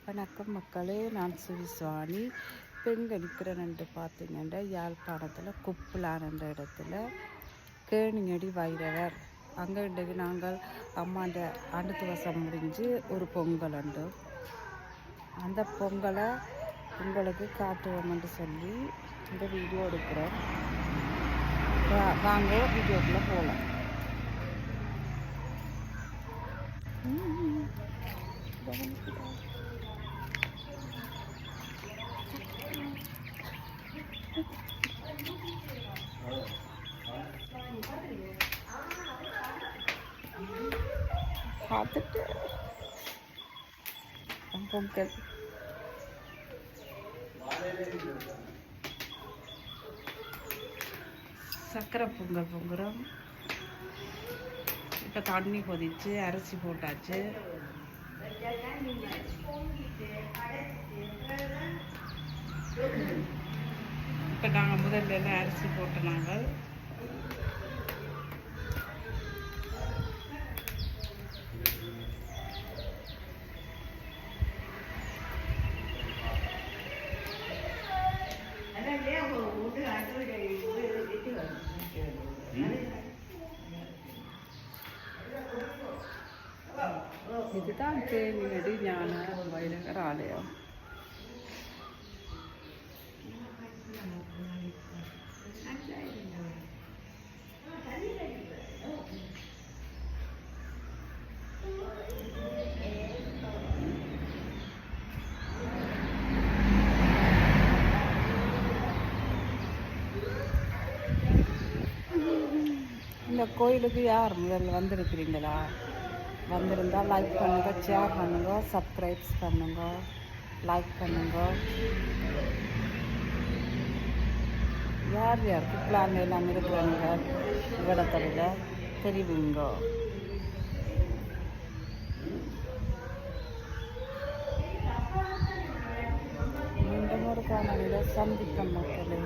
வணக்கம் மக்களே, நான் சுவிசுவாணி. இப்போ எங்கே நிற்கிறேன்னு பார்த்தீங்கன்னா யாழ்ப்பாணத்தில் குப்புலான் என்ற இடத்துல கேணியடி வைரவர். அங்கே இன்றைக்கு நாங்கள் அம்மாண்ட அடுத்த வருஷம் முடிஞ்சு ஒரு பொங்கல் உண்டு. அந்த பொங்கலை உங்களுக்கு காட்டுவோம்னு சொல்லி இந்த வீடியோ எடுக்கிறோம். வாங்க வீடியோக்குள்ளே போகலாம். பார்த்துட்டு பொங்கல் சக்கரை பொங்கல் பொங்குறோம். இப்போ தண்ணி கொதிச்சு அரிசி போட்டாச்சு. இப்போ நாங்கள் முதல்ல அரிசி போட்டு நாங்கள் இதுதான் தேனியடி ஞான வைரவர் ஆலயம். இந்த கோயிலுக்கு யார் முதல்ல வந்திருக்கிறீங்களா? வந்திருந்தால் லைக் பண்ணுங்க, ஷேர் பண்ணுங்க, சப்ஸ்கிரைப்ஸ் பண்ணுங்க, லைக் பண்ணுங்க. யார் யார் குப்பலாங்க எல்லாம் இருக்கிறாங்க இடத்துல தெரிவிங்க. மீண்டும் ஒரு காணொலியில் சந்திக்கும் மக்களே.